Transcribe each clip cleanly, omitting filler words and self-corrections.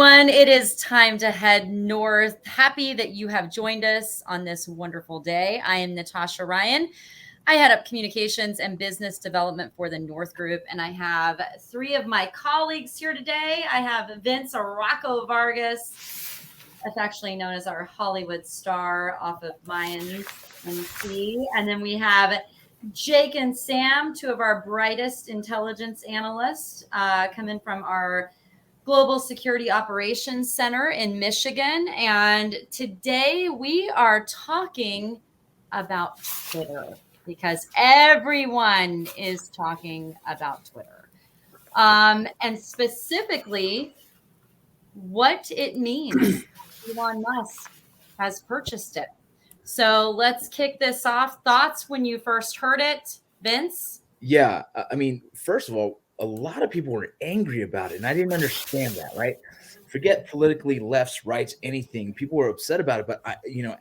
everyone. It is time to head north. Happy that you have joined us on this wonderful day. I am Natasha Ryan. I head up communications and business development for the North Group, and I have three of my colleagues here today. I have Vince Rocco Vargas, affectionately known as our Hollywood star off of Mayans MC. And then we have Jake and Sam, two of our brightest intelligence analysts, coming from our Global Security Operations Center in Michigan. And today we are talking about Twitter because everyone is talking about Twitter. And specifically, what it means Elon Musk has purchased it. So let's kick this off. Thoughts when you first heard it, Vince? Yeah, I mean, first of all, a lot of people were angry about it, and I didn't understand that, right? Forget politically lefts, rights, anything. People were upset about it, but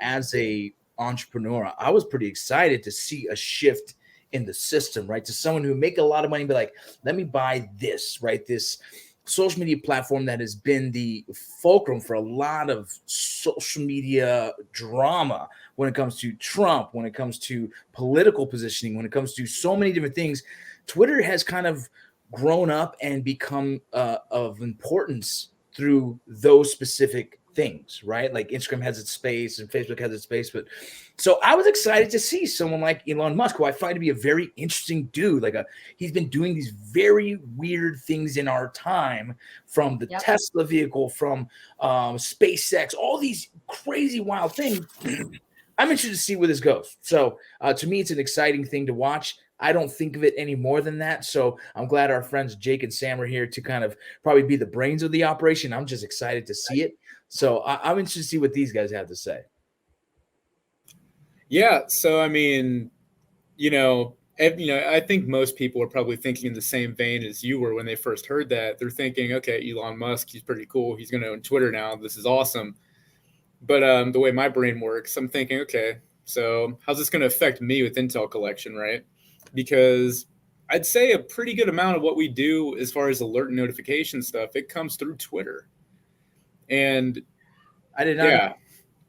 as a entrepreneur, I was pretty excited to see a shift in the system, right? To someone who make a lot of money, be like, let me buy this, right? This social media platform that has been the fulcrum for a lot of social media drama when it comes to Trump, when it comes to political positioning, when it comes to so many different things. Twitter has kind of grown up and become of importance through those specific things, right? Like Instagram has its space and Facebook has its space. But so I was excited to see someone like Elon Musk, who I find to be a very interesting dude. He's been doing these very weird things in our time, from the Tesla vehicle, from SpaceX, all these crazy wild things. I'm interested to see where this goes. So to me, it's an exciting thing to watch. I don't think of it any more than that. So I'm glad our friends Jake and Sam are here to kind of probably be the brains of the operation. I'm just excited to see it. So I'm interested to see what these guys have to say. Yeah. So, I mean, I think most people are probably thinking in the same vein as you were when they first heard that. They're thinking, okay, Elon Musk, he's pretty cool. He's going to own Twitter now. This is awesome. But the way my brain works, I'm thinking, okay, so how's this going to affect me with Intel collection, right? Because I'd say a pretty good amount of what we do as far as alert and notification stuff, it comes through Twitter. And I did not.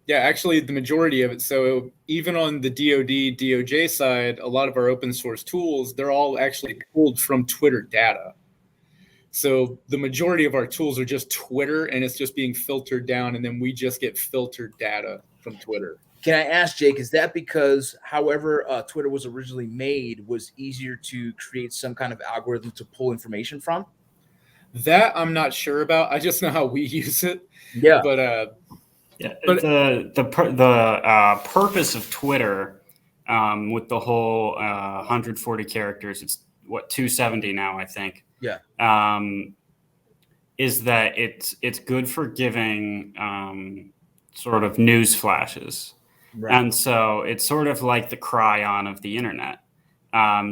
Yeah, actually the majority of it. So even on the DoD, DOJ side, a lot of our open source tools, they're all actually pulled from Twitter data. So the majority of our tools are just Twitter, and it's just being filtered down, and then we just get filtered data from Twitter. Can I ask, Jake, is that because however Twitter was originally made was easier to create some kind of algorithm to pull information from? That I'm not sure about. I just know how we use it. Yeah. But the purpose of Twitter, with the whole 140 characters, it's 270 now, I think. Yeah. Is that it's good for giving sort of news flashes. Right. And so it's sort of like the cryon of the internet.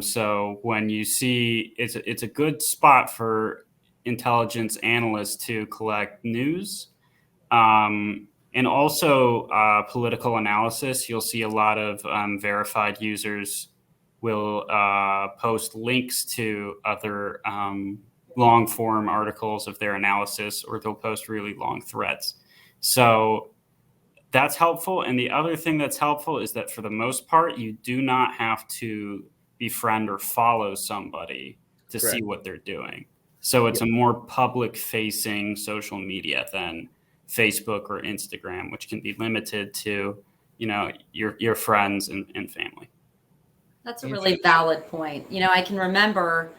So when you see it's a good spot for intelligence analysts to collect news. And also political analysis. You'll see a lot of verified users will post links to other long form articles of their analysis, or they'll post really long threads. So that's helpful. And the other thing that's helpful is that for the most part, you do not have to befriend or follow somebody to see what they're doing. So it's a more public facing social media than Facebook or Instagram, which can be limited to, your friends and family. That's a really valid point. I can remember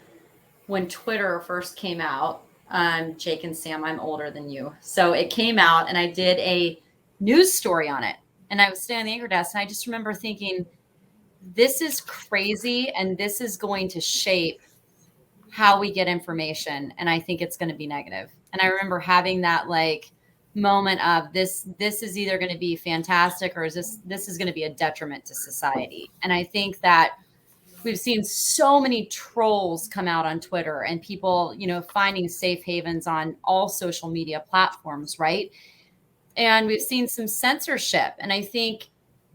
when Twitter first came out, Jake and Sam, I'm older than you. So it came out and I did a news story on it. And I was sitting on the anchor desk and I just remember thinking, this is crazy and this is going to shape how we get information. And I think it's going to be negative. And I remember having that moment of this is either going to be fantastic or this is going to be a detriment to society. And I think that we've seen so many trolls come out on Twitter and people, finding safe havens on all social media platforms, right? And we've seen some censorship. And I think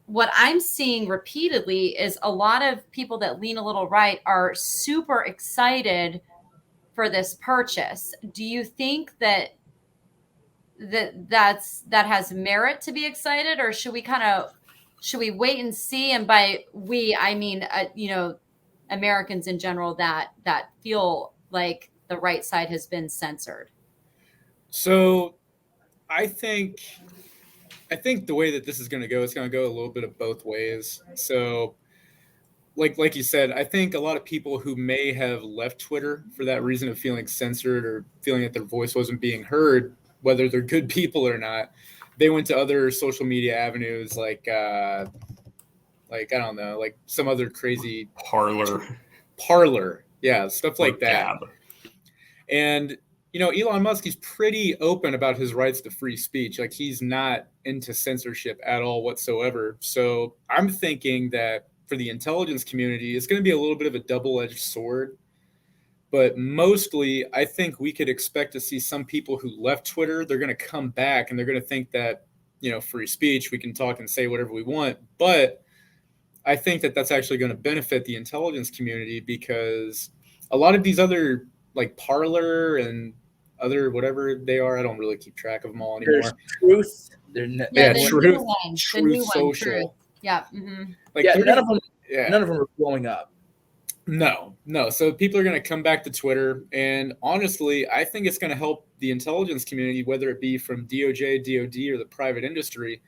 what I'm seeing repeatedly is a lot of people that lean a little right are super excited for this purchase. Do you think that that has merit to be excited, or should we wait and see? And by we, I mean, Americans in general that feel like the right side has been censored. So I think the way that this is going to go, it's going to go a little bit of both ways. So like you said, I think a lot of people who may have left Twitter for that reason of feeling censored or feeling that their voice wasn't being heard, whether they're good people or not, they went to other social media avenues like I don't know, like some other crazy Parler, yeah, stuff like that. And Elon Musk, he's pretty open about his rights to free speech. Like, he's not into censorship at all whatsoever. So I'm thinking that for the intelligence community, it's going to be a little bit of a double-edged sword. But mostly, I think we could expect to see some people who left Twitter, they're going to come back and they're going to think that, free speech, we can talk and say whatever we want. But I think that that's actually going to benefit the intelligence community, because a lot of these other, like Parler and other whatever they are, I don't really keep track of them all anymore. There's Truth. Truth Social. Truth. Yeah. Mm-hmm. Like none of them are blowing up. No. So people are going to come back to Twitter, and honestly, I think it's going to help the intelligence community, whether it be from DOJ, DOD, or the private industry.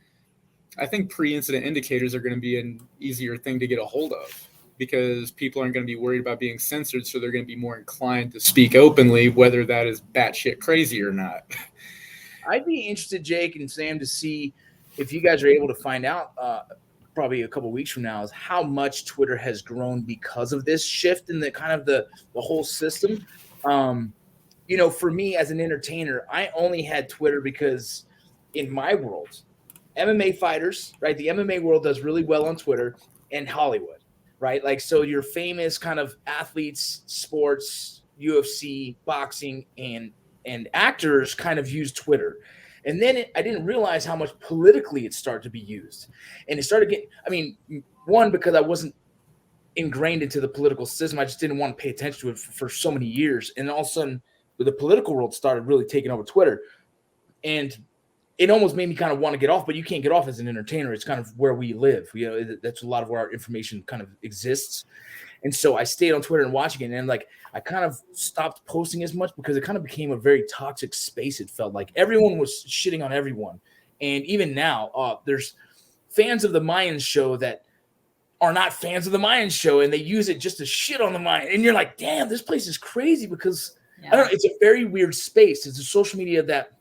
I think pre-incident indicators are going to be an easier thing to get a hold of, because people aren't going to be worried about being censored, so they're going to be more inclined to speak openly, whether that is batshit crazy or not. I'd be interested, Jake and Sam, to see if you guys are able to find out probably a couple of weeks from now is how much Twitter has grown because of this shift in the kind of the whole system. For me as an entertainer, I only had Twitter because in my world, MMA fighters, right? The MMA world does really well on Twitter, and Hollywood, right? Like, so your famous kind of athletes, sports, UFC, boxing, and actors kind of use Twitter. And then I didn't realize how much politically it started to be used. And it started getting, one, because I wasn't ingrained into the political system. I just didn't want to pay attention to it for so many years. And all of a sudden, the political world started really taking over Twitter. And it almost made me kind of want to get off, but you can't get off as an entertainer. It's kind of where we live. That's a lot of where our information kind of exists. And so I stayed on Twitter and watching it. And like, I kind of stopped posting as much because it kind of became a very toxic space. It felt like everyone was shitting on everyone. And even now, there's fans of the Mayans show that are not fans of the Mayans show, and they use it just to shit on the Mayans. And you're like, damn, this place is crazy, because I don't know, it's a very weird space. It's a social media that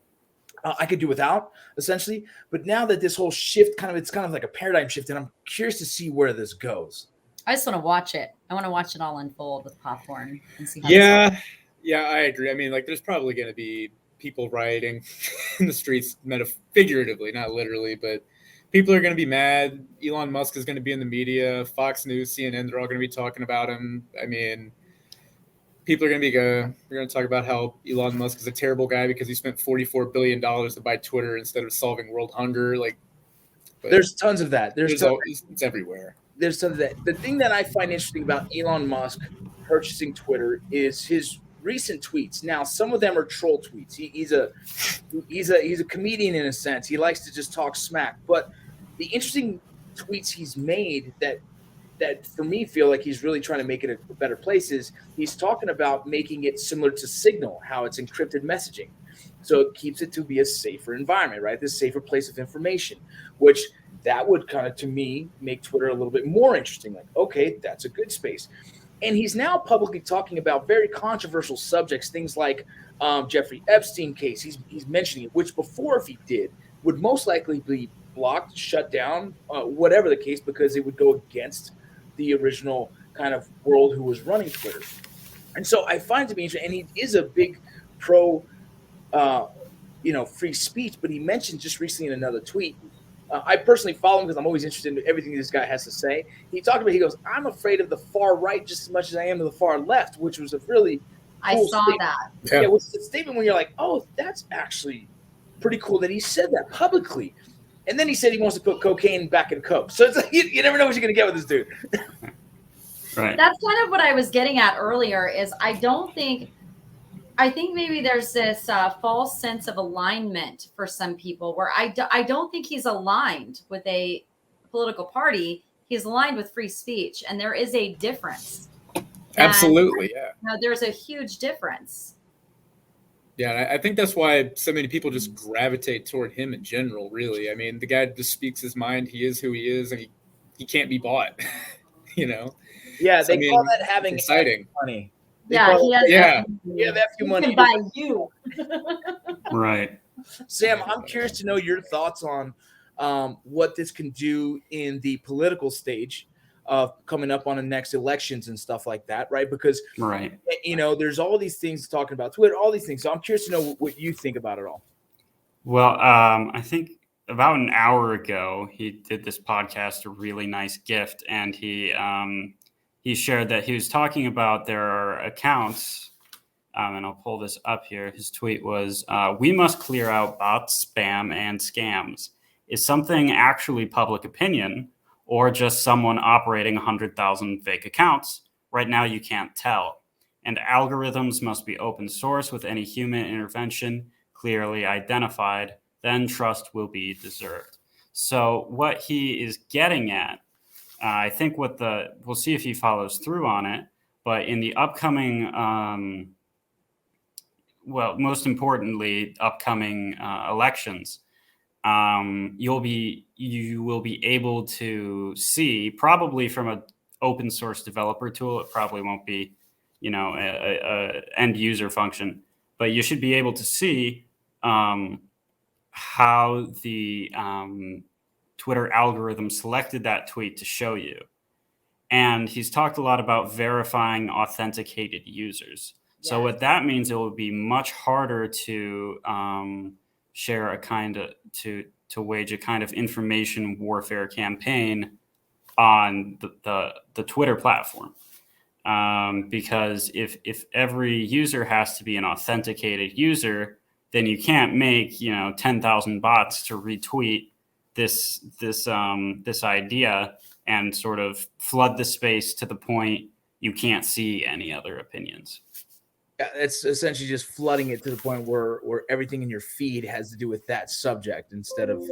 I could do without, essentially. But now that this whole shift it's kind of like a paradigm shift, and I'm curious to see where this goes. I just want to watch it. I want to watch it all unfold with popcorn and see how I agree. I mean, like, there's probably going to be people rioting in the streets, figuratively, not literally, but people are going to be mad. Elon Musk is going to be in the media. Fox News, CNN, they're all going to be talking about him. I mean, people are going to they're going to talk about how Elon Musk is a terrible guy because he spent $44 billion to buy Twitter instead of solving world hunger. There's tons of that. It's everywhere. There's tons of that. The thing that I find interesting about Elon Musk purchasing Twitter is his recent tweets. Now, some of them are troll tweets. He's a comedian in a sense. He likes to just talk smack. But the interesting tweets he's made that for me feel like he's really trying to make it a better place is he's talking about making it similar to Signal, how it's encrypted messaging. So it keeps it to be a safer environment, right? This safer place of information, which that would kind of, to me, make Twitter a little bit more interesting. Like, okay, that's a good space. And he's now publicly talking about very controversial subjects, things like Jeffrey Epstein case. He's mentioning it, which before, if he did, would most likely be blocked, shut down, whatever the case, because it would go against the original kind of world who was running Twitter. And so I find it to be interesting. And he is a big pro, free speech, but he mentioned just recently in another tweet, I personally follow him because I'm always interested in everything this guy has to say. He goes, I'm afraid of the far right just as much as I am of the far left, which was a really cool I saw statement. that. Yeah, it was a statement when you're like, oh, that's actually pretty cool that he said that publicly. And then he said he wants to put cocaine back in Coke. So it's like, you never know what you're going to get with this dude. Right. That's kind of what I was getting at earlier is I I think maybe there's this false sense of alignment for some people where I don't think he's aligned with a political party. He's aligned with free speech, and there is a difference. Absolutely, yeah. No, there's a huge difference. Yeah, I think that's why so many people just gravitate toward him in general, really. I mean, the guy just speaks his mind. He is who he is, and he can't be bought, you know? Yeah, So, they I mean, call that having exciting. money. Yeah, he has yeah. He money. He can buy you. Right. Sam, I'm curious to know your thoughts on what this can do in the political stage of coming up on the next elections and stuff like that, right? Because, Right. you know, there's all these things talking about Twitter, all these things. So I'm curious to know what you think about it all. Well, I think about an hour ago, he did this podcast, A Really Nice Gift, and he shared that he was talking about there are accounts, and I'll pull this up here. His tweet was, "We must clear out bots, spam, and scams. Is something actually public opinion or just someone operating 100,000 fake accounts? Right now, you can't tell. And algorithms must be open source with any human intervention clearly identified. Then trust will be deserved." So what he is getting at, I think we'll see if he follows through on it, but in the upcoming, most importantly, upcoming elections, you will be able to see, probably from an open source developer tool. It probably won't be, a end user function, but you should be able to see how the Twitter algorithm selected that tweet to show you. And he's talked a lot about verifying authenticated users. Yes. So what that means, it will be much harder to share to wage a kind of information warfare campaign on the Twitter platform. Because if every user has to be an authenticated user, then you can't make 10,000 bots to retweet this idea and sort of flood the space to the point you can't see any other opinions. Yeah, it's essentially just flooding it to the point where everything in your feed has to do with that subject instead of,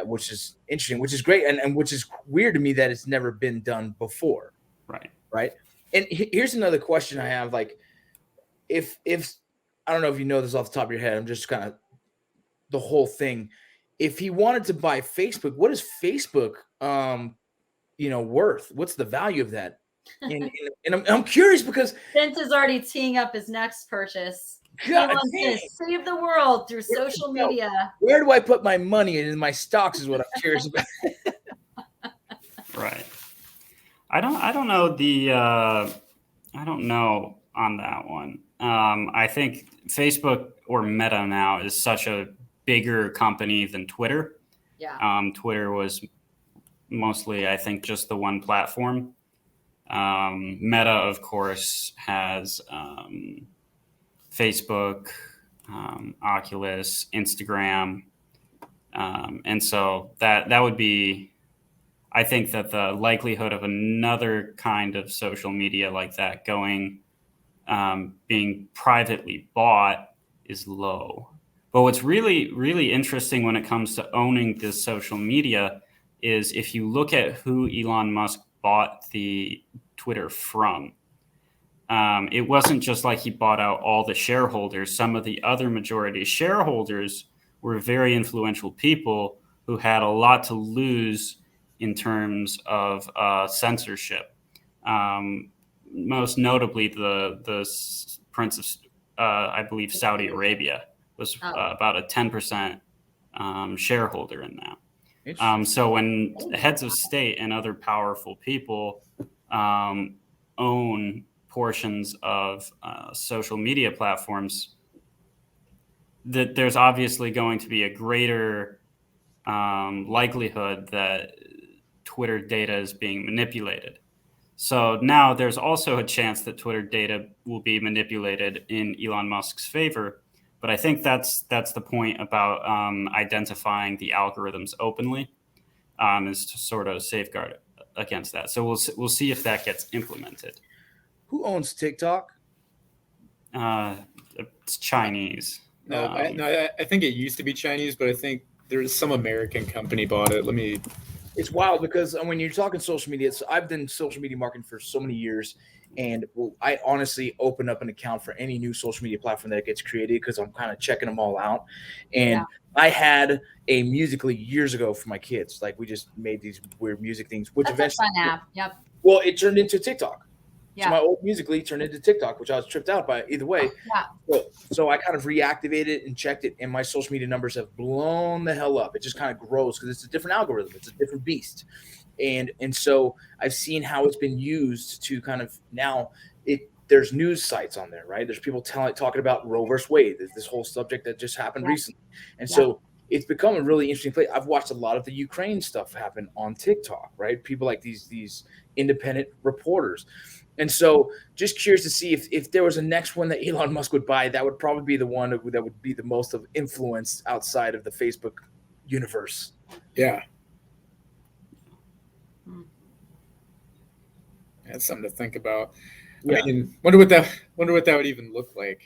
which is interesting, which is great, and which is weird to me that it's never been done before. Right. And here's another question I have: like, if I don't know if you know this off the top of your head, I'm just kind of the whole thing. If he wanted to buy Facebook, what is Facebook, worth? What's the value of that? And I'm curious because Vince is already teeing up his next purchase. He wants to save the world through social media. Where do I put my money in my stocks is what I'm curious about. Right. I don't know I don't know on that one. I think Facebook, or Meta now, is such a bigger company than Twitter. Yeah. Twitter was mostly, I think, just the one platform. Meta, of course, has Facebook, Oculus, Instagram. And so that would be, I think that the likelihood of another kind of social media like that being privately bought is low. But what's really, really interesting when it comes to owning this social media is if you look at who Elon Musk bought the Twitter from, it wasn't just like he bought out all the shareholders. Some of the other majority shareholders were very influential people who had a lot to lose in terms of censorship. Most notably, the Prince of, I believe, Saudi Arabia was about a 10% shareholder in that. So when heads of state and other powerful people own portions of social media platforms, that there's obviously going to be a greater likelihood that Twitter data is being manipulated. So now there's also a chance that Twitter data will be manipulated in Elon Musk's favor. But I think that's the point about identifying the algorithms openly, is to sort of safeguard against that. So we'll see if that gets implemented. Who owns TikTok? It's Chinese. No, I think it used to be Chinese, but I think there's some American company bought it. It's wild because when you're talking social media, I've done social media marketing for so many years, and I honestly open up an account for any new social media platform that gets created because I'm kind of checking them all out. And I had a Musical.ly years ago for my kids. Like we just made these weird music things, which That's eventually, a fun app. Yep. well, it turned into TikTok. Yeah. So my old Musical.ly turned into TikTok, which I was tripped out by either way. Yeah. So I kind of reactivated it and checked it, and my social media numbers have blown the hell up. It just kind of grows because it's a different algorithm. It's a different beast. And so I've seen how it's been used to kind of now there's news sites on there, right? There's people talking about Roe versus Wade. There's this whole subject that just happened recently. And so it's become a really interesting place. I've watched a lot of the Ukraine stuff happen on TikTok, right? People like these independent reporters. And so just curious to see if there was a next one that Elon Musk would buy, that would probably be the one that would be the most of influence outside of the Facebook universe. Yeah. That's something to think about. Yeah. I mean, wonder what that would even look like.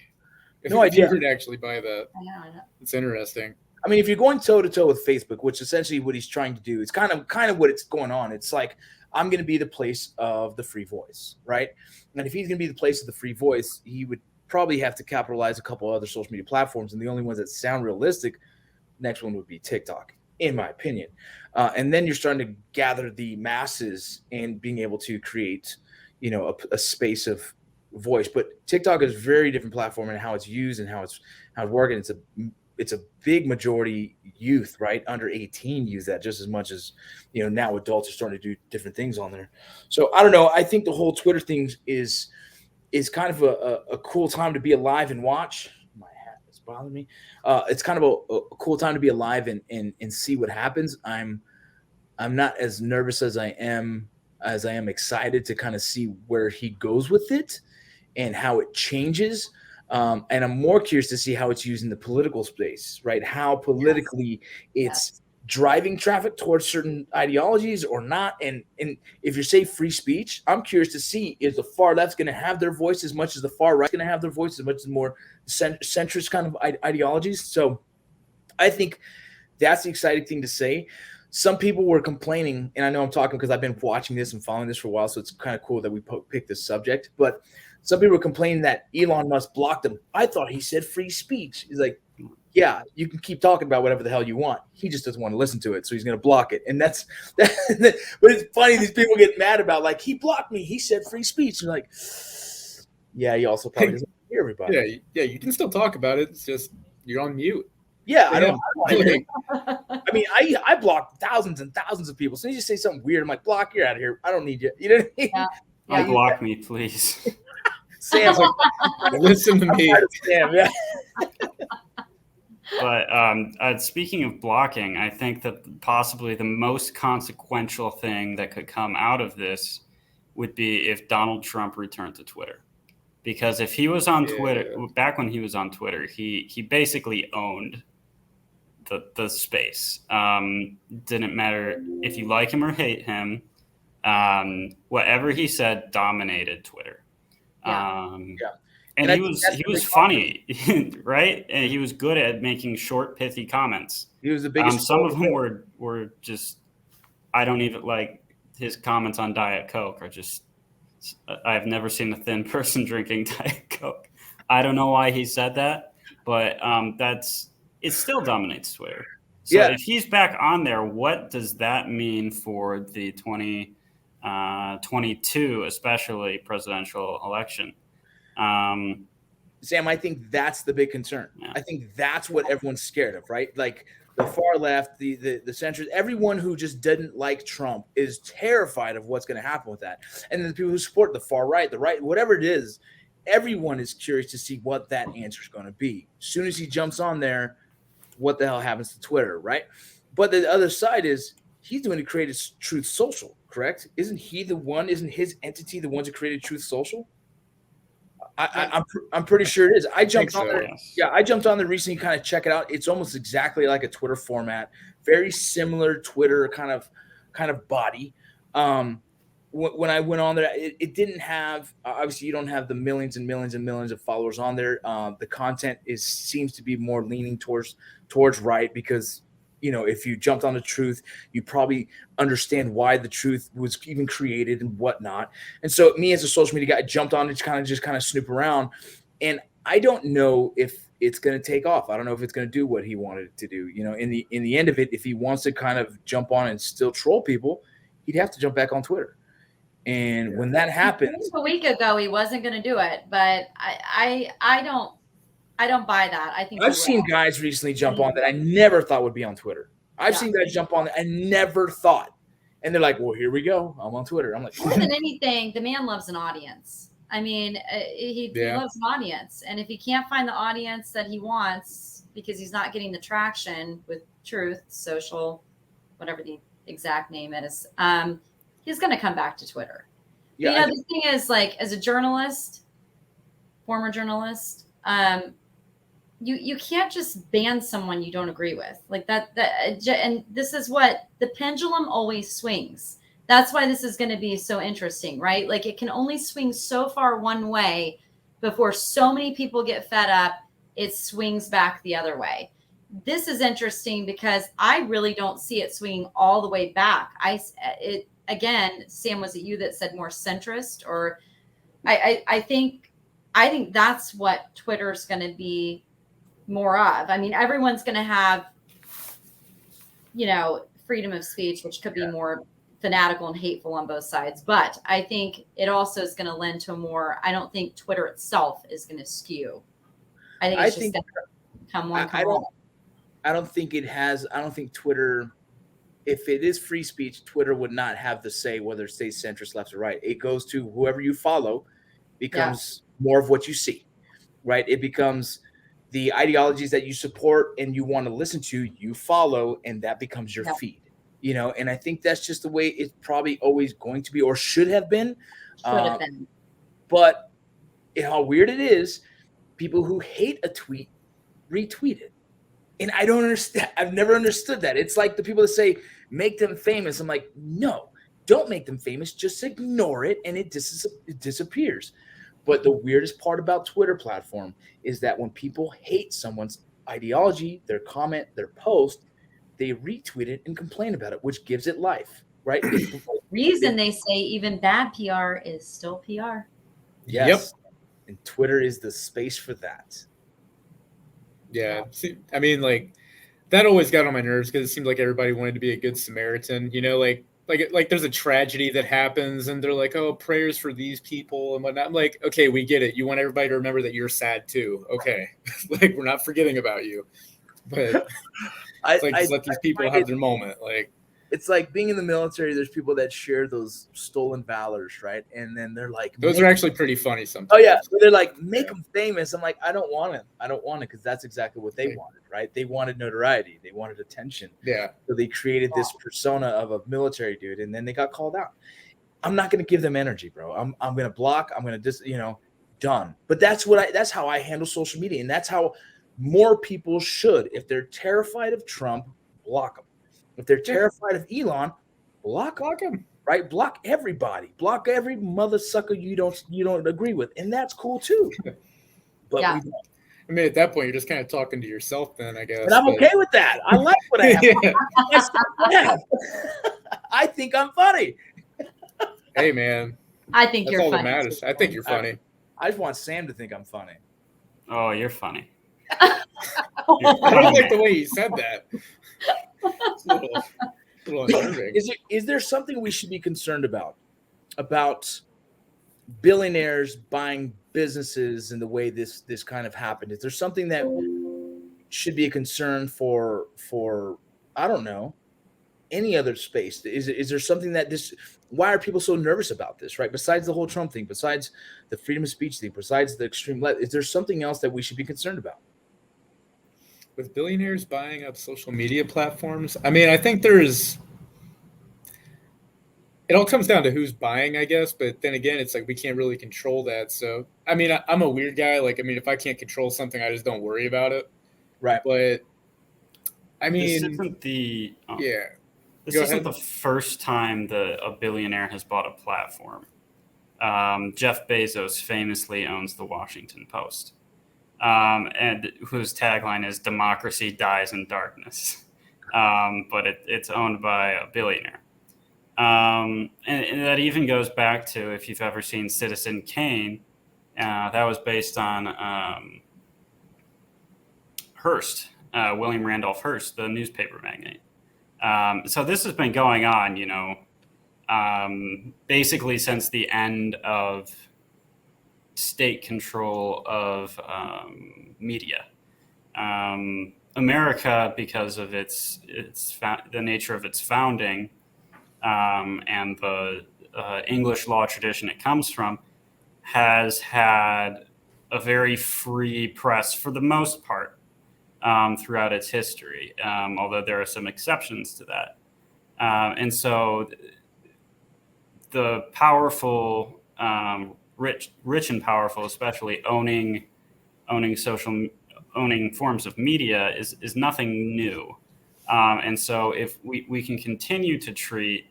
If you could actually buy that. I know. It's interesting. I mean, if you're going toe to toe with Facebook, which essentially what he's trying to do, it's kind of what it's going on. It's like, I'm going to be the place of the free voice, right? And if he's going to be the place of the free voice, he would probably have to capitalize a couple other social media platforms. And the only ones that sound realistic, next one would be TikTok, in my opinion. And then you're starting to gather the masses and being able to create, a space of voice. But TikTok is a very different platform in how it's used and how it's working. It's a big majority youth, right? Under 18 use that just as much as, now adults are starting to do different things on there. So I don't know. I think the whole Twitter thing is kind of a cool time to be alive and watch. My hat is bothering me. It's kind of a cool time to be alive and see what happens. I'm not as nervous as I am excited to kind of see where he goes with it and how it changes. And I'm more curious to see how it's used in the political space, right? How politically it's driving traffic towards certain ideologies or not. And if you say free speech, I'm curious to see, is the far left's going to have their voice as much as the far right's going to have their voice, as much as more centrist kind of ideologies. So I think that's the exciting thing to say. Some people were complaining, and I know I'm talking because I've been watching this and following this for a while, so it's kind of cool that we picked this subject. But some people were complaining that Elon Musk blocked him. I thought he said free speech. He's like, yeah, you can keep talking about whatever the hell you want. He just doesn't want to listen to it, so he's going to block it. And that's but it's funny, these people get mad about, like, he blocked me. He said free speech. You're like, yeah, he also probably doesn't hear everybody. Yeah, you can still talk about it. It's just you're on mute. Yeah, I don't I mean, I block thousands and thousands of people. So you just say something weird, I'm like, block, you're out of here. I don't need you. You know what I mean? Unblock me, please. Sam's like, listen to me. Sam, yeah. But speaking of blocking, I think that possibly the most consequential thing that could come out of this would be if Donald Trump returned to Twitter. Because if he was on Twitter, back when he was on Twitter, he basically owned the space. Didn't matter if you like him or hate him. Whatever he said dominated Twitter. And he was funny, right? And he was good at making short, pithy comments. He was the biggest. Some of them were just, I don't even like his comments on Diet Coke are just, I've never seen a thin person drinking Diet Coke. I don't know why he said that, but it still dominates Twitter. So if he's back on there, what does that mean for the 2022, especially presidential election? Sam, I think that's the big concern. Yeah. I think that's what everyone's scared of, right? Like the far left, the centrist, everyone who just didn't like Trump is terrified of what's going to happen with that. And then the people who support the far right, the right, whatever it is, everyone is curious to see what that answer is going to be. As soon as he jumps on there, what the hell happens to Twitter, right? But the other side is he's going to create a Truth Social, correct? Isn't his entity the ones that created Truth Social? I'm pretty sure it is. I jumped on there. Yeah, I jumped on there recently, kind of check it out. It's almost exactly like a Twitter format, very similar Twitter kind of body. when I went on there, it didn't have, obviously you don't have the millions and millions and millions of followers on there. The content seems to be more leaning towards right, because if you jumped on the truth, you probably understand why the truth was even created and whatnot. And so me as a social media guy, I jumped on it to kind of snoop around, and I don't know if it's going to take off. I don't know if it's going to do what he wanted it to do. In the end of it, if he wants to kind of jump on and still troll people, he'd have to jump back on Twitter. And when that happens, a week ago, he wasn't going to do it, but I don't buy that. I think I've seen guys recently jump on that I never thought would be on Twitter. I've seen guys jump on that I never thought, and they're like, "Well, here we go. I'm on Twitter." I'm like, more than anything, the man loves an audience. I mean, he loves an audience, and if he can't find the audience that he wants because he's not getting the traction with truth, social, whatever the exact name is, he's going to come back to Twitter. Yeah, the thing is, like, as a journalist, former journalist, you can't just ban someone you don't agree with, like that. And this is what the pendulum always swings. That's why this is going to be so interesting, right? Like, it can only swing so far one way before so many people get fed up. It swings back the other way. This is interesting because I really don't see it swinging all the way back. Again, Sam, was it you that said more centrist? Or I think that's what Twitter's going to be more of. I mean, everyone's going to have, freedom of speech, which could be more fanatical and hateful on both sides. But I think it also is going to lend to a more, I don't think Twitter itself is going to skew. I think it's just going to come one, come all. I don't think it has. I don't think Twitter, if it is free speech, Twitter would not have the say whether it stays centrist, left, or right. It goes to whoever you follow, becomes more of what you see, right? It becomes the ideologies that you support and you want to listen to, you follow, and that becomes your feed, and I think that's just the way it's probably always going to be, or should have been. But how weird it is, people who hate a tweet retweet it. And I don't understand. I've never understood that. It's like the people that say, make them famous. I'm like, no, don't make them famous. Just ignore it, and it disappears. But the weirdest part about Twitter platform is that when people hate someone's ideology, their comment, their post, they retweet it and complain about it, which gives it life, right? Reason they say even bad PR is still PR. Yes. Yep. And Twitter is the space for that. Yeah. See, I mean, like, that always got on my nerves because it seemed like everybody wanted to be a good Samaritan, like there's a tragedy that happens and they're like, oh, prayers for these people and whatnot. I'm like, okay, we get it. You want everybody to remember that you're sad too. Okay. Like, we're not forgetting about you, but just let these people have their moment. Like, it's like being in the military. There's people that share those stolen valors, right? And then they're like, those are actually pretty funny sometimes. Oh yeah, they're like, make them famous. I'm like, I don't want it because that's exactly what they wanted, right? They wanted notoriety, they wanted attention. Yeah. So they created this persona of a military dude, and then they got called out. I'm not going to give them energy, bro. I'm going to block. I'm going to done. But that's how I handle social media, and that's how more people should. If they're terrified of Trump, block them. If they're terrified of Elon, block him, right? Block everybody. Block every mother sucker you don't agree with, and that's cool too. But I mean, at that point, you're just kind of talking to yourself, then, I guess. And I'm okay with that. I like what I have. I think I'm funny. Hey, man. I think that's you're all funny. That matters. I think you're funny. I just want Sam to think I'm funny. Oh, you're funny. I don't like the way you said that. It's a little unnerving. Is there something we should be concerned about billionaires buying businesses and the way this kind of happened? Is there something that should be a concern for I don't know, any other space? Is there something that why are people so nervous about this, right? Besides the whole Trump thing, besides the freedom of speech thing, besides the extreme left, is there something else that we should be concerned about? With billionaires buying up social media platforms, I mean, I think it all comes down to who's buying, I guess. But then again, it's like we can't really control that. So, I mean, I'm a weird guy. Like, I mean, if I can't control something, I just don't worry about it. Right. But, I mean, this This Go isn't ahead. the first time that a billionaire has bought a platform. Jeff Bezos famously owns the Washington Post, and whose tagline is "Democracy dies in darkness," but it's owned by a billionaire. And that even goes back to, if you've ever seen Citizen Kane, that was based on Hearst, William Randolph Hearst, the newspaper magnate. So this has been going on, basically since the end of state control of media. America, because of the nature of its founding and the English law tradition it comes from, has had a very free press for the most part throughout its history, although there are some exceptions to that. And so the powerful, rich and powerful, especially owning forms of media is nothing new. And so if we can continue to treat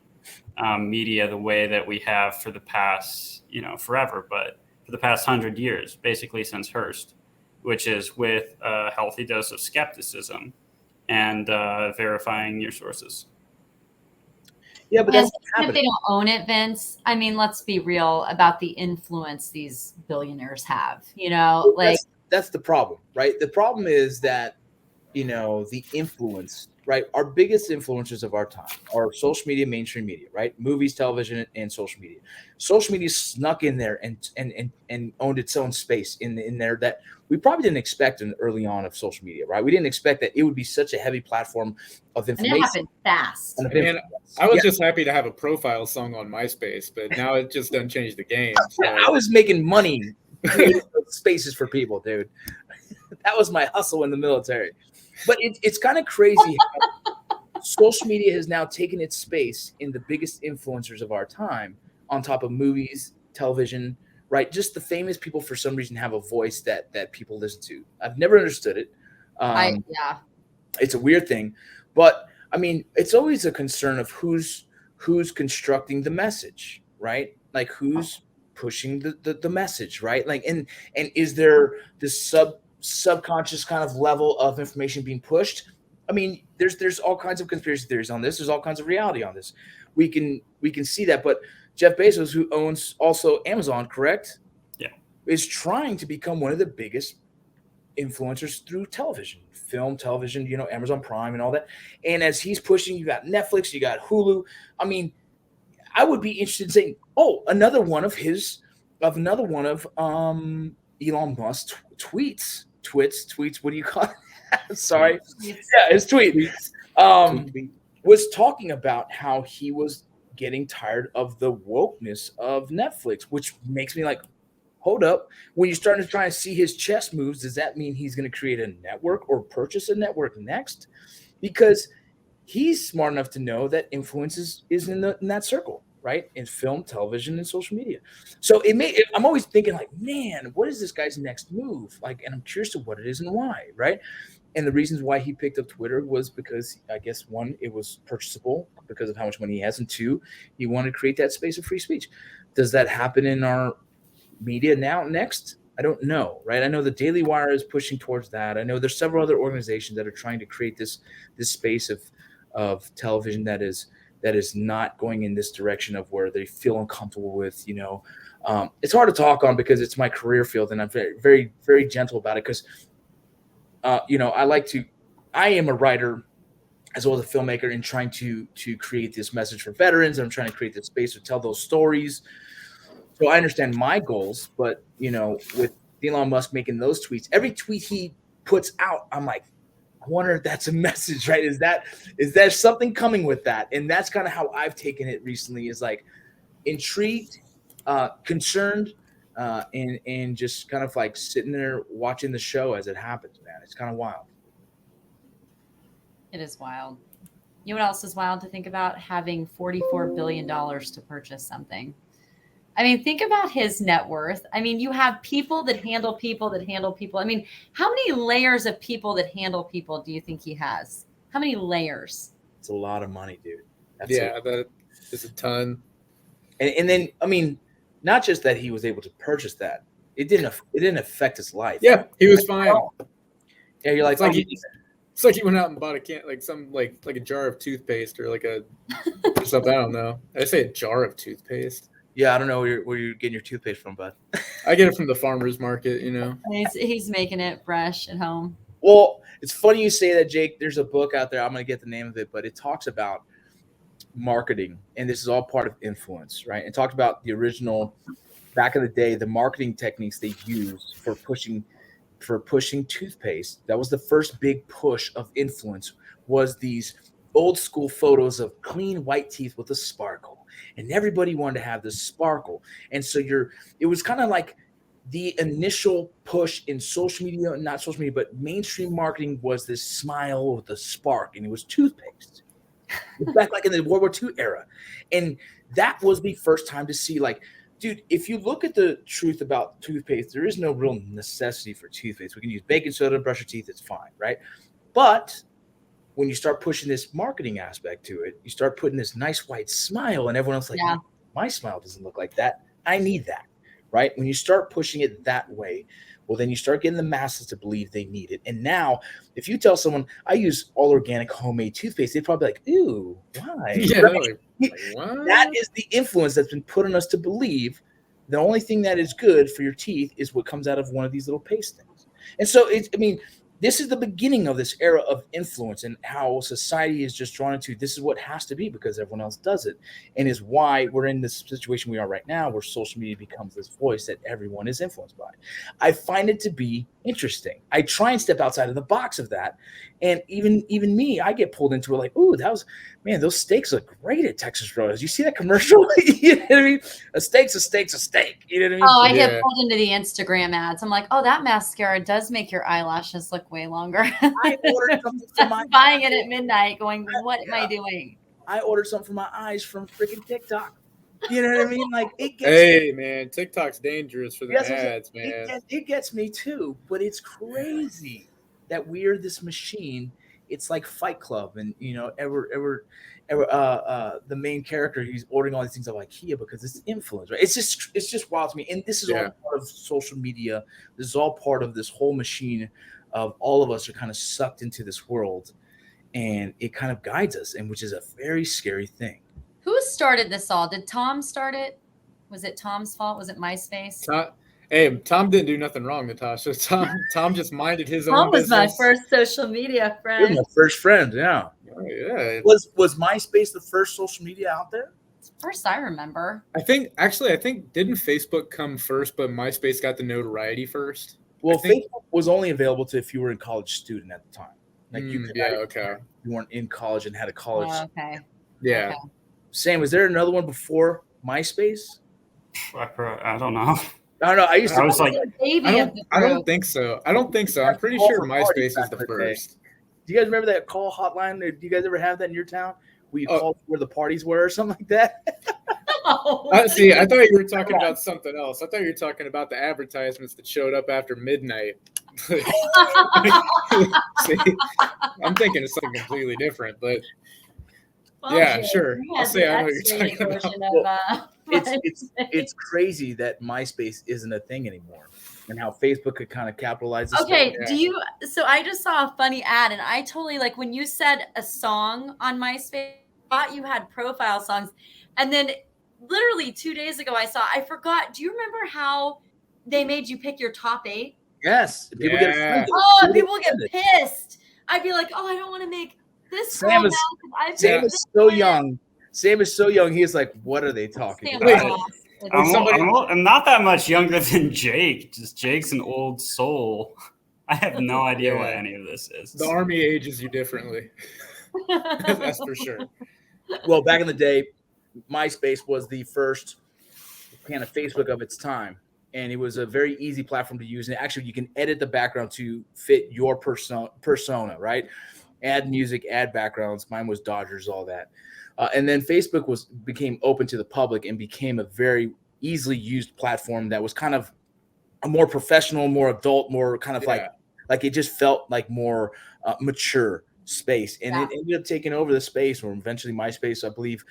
media the way that we have for the past, forever, but for the past 100 years, basically since Hearst, which is with a healthy dose of skepticism and verifying your sources. Yeah, but And that's if they don't own it, Vince, I mean, let's be real about the influence these billionaires have, that's the problem, right? The problem is that, the influence, right? Our biggest influencers of our time are social media, mainstream media, right? Movies, television, and social media. Social media snuck in there and owned its own space in there that we probably didn't expect in early on of social media, right? We didn't expect that it would be such a heavy platform of information. And it happened fast. And I was just happy to have a profile song on MySpace, but now it just doesn't change the game. So. I was making money creating spaces for people, dude. That was my hustle in the military. But it's kind of crazy how social media has now taken its space in the biggest influencers of our time, on top of movies, television, right? Just the famous people, for some reason, have a voice that people listen to. I've never understood it. It's a weird thing. But, I mean, it's always a concern of who's constructing the message, right? Like, who's pushing the message, right? Like, and is there this subconscious kind of level of information being pushed? I mean, there's all kinds of conspiracy theories on this. There's all kinds of reality on this. We can see that. But Jeff Bezos, who owns also Amazon, correct? Yeah, is trying to become one of the biggest influencers through television, television, Amazon Prime and all that. And as he's pushing, you got Netflix, you got Hulu. I mean, I would be interested in saying, another one of Elon Musk's tweets. What do you call it? Sorry. Yeah, his tweets. Was talking about how he was getting tired of the wokeness of Netflix, which makes me like, hold up. When you're starting to try and see his chess moves, does that mean he's going to create a network or purchase a network next? Because he's smart enough to know that influence is in that circle, right? In film, television, and social media. So I'm always thinking like, man, what is this guy's next move? Like, and I'm curious to what it is and why, right? And the reasons why he picked up Twitter was because, I guess, one, it was purchasable because of how much money he has, and two, he wanted to create that space of free speech. Does that happen in our media next? I don't know, right? I know the Daily Wire is pushing towards that. I know there's several other organizations that are trying to create this space of television that is not going in this direction of where they feel uncomfortable with, it's hard to talk on because it's my career field, and I'm very, very, very gentle about it because, I am a writer as well as a filmmaker in trying to create this message for veterans. I'm trying to create this space to tell those stories. So I understand my goals, but, with Elon Musk making those tweets, every tweet he puts out, I'm like, I wonder if that's a message, right? Is there something coming with that? And that's kind of how I've taken it recently, is like intrigued, concerned, and just kind of like sitting there watching the show as it happens, man. It's kind of wild. It is wild. You know what else is wild to think about? Having $44 billion to purchase something. I mean, think about his net worth. I mean, you have people that handle people that handle people. I mean, how many layers of people that handle people do you think he has? How many layers? It's a lot of money, dude. Absolutely. Yeah, that is a ton. And then, I mean, not just that he was able to purchase that, it didn't affect his life. Yeah, he was fine. Yeah, you're like, It's like, oh, it's like he went out and bought a can, like some like a jar of toothpaste or like or something. I don't know. I say a jar of toothpaste. yeah, I don't know where you're getting your toothpaste from, bud. I get it from the farmer's market, you know. He's making it fresh at home. Well, it's funny you say that, Jake. There's a book out there. I'm going to get the name of it, but it talks about marketing, and this is all part of influence, right? It talked about the original, back in the day, the marketing techniques they used for pushing toothpaste. That was the first big push of influence, was these old school photos of clean white teeth with a sparkle, and everybody wanted to have this sparkle. And so it was kind of like the initial push in social media, not social media, but mainstream marketing, was this smile with a spark, and it was toothpaste. It's back like in the World War II era. And that was the first time to see, like, dude, if you look at the truth about toothpaste, there is no real necessity for toothpaste. We can use baking soda to brush your teeth. It's fine, right? But when you start pushing this marketing aspect to it, you start putting this nice white smile, and everyone else like, my smile doesn't look like that. I need that, right? When you start pushing it that way, well, then you start getting the masses to believe they need it. And now, if you tell someone, I use all organic homemade toothpaste, they'd probably be like, ooh, why? Yeah, Right? like, what? That is the influence that's been put on us to believe the only thing that is good for your teeth is what comes out of one of these little paste things. And so, this is the beginning of this era of influence, and how society is just drawn into, this is what has to be because everyone else does it, and is why we're in this situation we are right now, where social media becomes this voice that everyone is influenced by. I find it to be interesting. I try and step outside of the box of that, and even me, I get pulled into it, like, ooh, those steaks look great at Texas Roadhouse. You see that commercial? You know what I mean? A steak's a steak. You know what I mean? Oh, I get pulled into the Instagram ads. I'm like, oh, that mascara does make your eyelashes look way longer. I ordered something for my buying it at midnight, going, what am I doing? I ordered something for my eyes from freaking TikTok. You know what I mean? Like, it gets Hey, man, TikTok's dangerous for the ads, man. It gets me too, but it's crazy that we're this machine. It's like Fight Club, and the main character, he's ordering all these things of IKEA because it's influence, right? It's just wild to me. And this is all part of social media. This is all part of this whole machine of all of us are kind of sucked into this world, and it kind of guides us, and which is a very scary thing. Who started this all? Did Tom start it? Was it Tom's fault? Was it MySpace? Tom didn't do nothing wrong, Natasha. Tom just minded his own Tom was business. my first social media friend. You're my first friend, yeah. Oh, yeah. Was MySpace the first social media out there? First I remember. I think didn't Facebook come first, but MySpace got the notoriety first? Well, Facebook was only available to if you were a college student at the time. Like you weren't in college and had a college. Okay. Yeah. Okay. Sam, was there another one before MySpace? I don't know. I don't know. I don't think so. I'm pretty sure MySpace is the first. Do you guys remember that call hotline? Do you guys ever have that in your town? Where you called where the parties were or something like that? See, I thought you were talking about something else. I thought you were talking about the advertisements that showed up after midnight. See, I'm thinking of something completely different, but yeah, sure. I'll say I know what you're talking about. It's crazy that MySpace isn't a thing anymore, and how Facebook could kind of capitalize this. Okay, so I just saw a funny ad, and I totally, like, when you said a song on MySpace, I thought you had profile songs, and then literally 2 days ago I forgot. Do you remember how they made you pick your top 8? Yes. People get offended. Oh, people get pissed. I'd be like, oh, I don't want to make this. Sam is so young. Sam is so young. He's like, what are they talking about? I'm not that much younger than Jake. Just Jake's an old soul. I have no idea what any of this is. The Army ages you differently. That's for sure. Well, back in the day, MySpace was the first kind of Facebook of its time. And it was a very easy platform to use. And actually, you can edit the background to fit your persona, right? Add music, add backgrounds. Mine was Dodgers, all that. And then Facebook became open to the public and became a very easily used platform that was kind of a more professional, more adult, more kind of like it just felt like more mature space, and it ended up taking over the space, or eventually MySpace, I believe,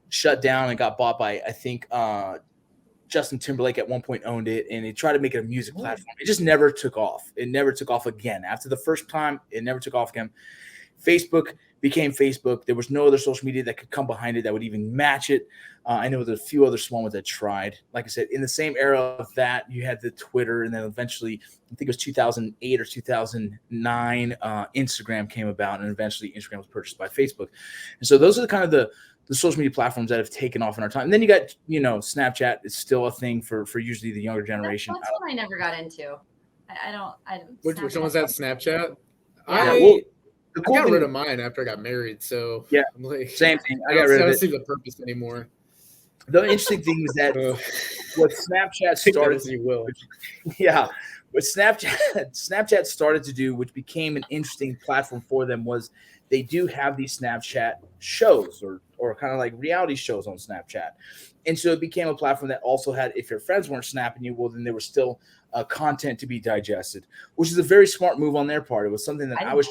shut down and got bought by, I think, Justin Timberlake at one point owned it, and he tried to make it a music platform. It just never took off. It never took off again. After the first time, it never took off again. Facebook became Facebook. There was no other social media that could come behind it that would even match it. I know there's a few other small ones that tried. Like I said, in the same era of that, you had the Twitter, and then eventually, I think it was 2008 or 2009, Instagram came about, and eventually Instagram was purchased by Facebook. And so those are the social media platforms that have taken off in our time. And then you got, Snapchat is still a thing for usually the younger generation. That's what I never got into. I don't. Which one was that? Snapchat? Yeah. I got rid of mine after I got married. So yeah, I'm like, same thing. I got rid of it. I don't see the purpose anymore. The interesting thing is that what Snapchat started, as you will. What Snapchat started to do, which became an interesting platform for them, was they do have these Snapchat shows or kind of like reality shows on Snapchat. And so it became a platform that also had, if your friends weren't snapping you, well, then there was still content to be digested, which is a very smart move on their part. It was something that I was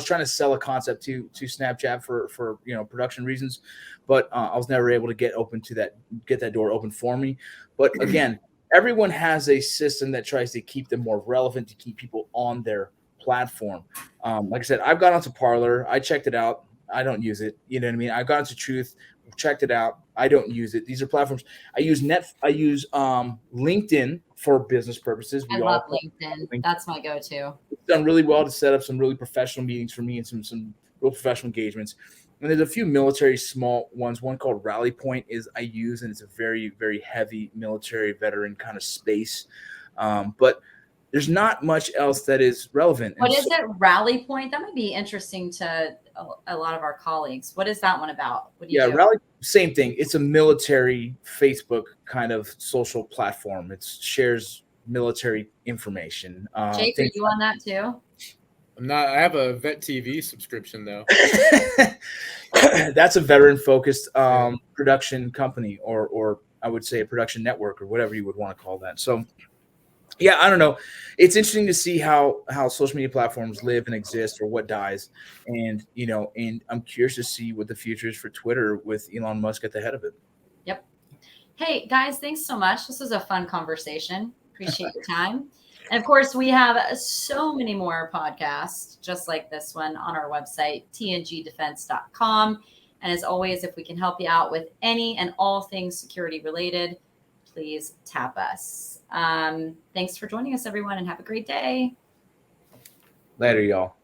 trying to sell a concept to Snapchat for production reasons, but I was never able to get that door open for me. But again, everyone has a system that tries to keep them more relevant, to keep people on their platform. Like I said, I've gone onto Parler. I checked it out. I don't use it. You know what I mean? I've gone to Truth, checked it out. I don't use it. These are platforms. I use LinkedIn for business purposes. I love LinkedIn. That's my go-to. It's done really well to set up some really professional meetings for me and some real professional engagements. And there's a few military small ones. One called Rally Point I use, and it's a very, very heavy military veteran kind of space. But there's not much else that is relevant. What is it? Rally Point? That might be interesting to a lot of our colleagues. What is that one about? What do you do? Rally, same thing. It's a military Facebook kind of social platform. It shares military information. Jake, are you on that too? I'm not. I have a Vet TV subscription though. That's a veteran-focused production company, or I would say a production network, or whatever you would want to call that. So, yeah, I don't know. It's interesting to see how social media platforms live and exist, or what dies, and I'm curious to see what the future is for Twitter with Elon Musk at the head of it. Yep. Hey guys, thanks so much. This was a fun conversation. Appreciate your time. And of course, we have so many more podcasts just like this one on our website, tngdefense.com. And as always, if we can help you out with any and all things security related, please tap us. Thanks for joining us, everyone, and have a great day. Later, y'all.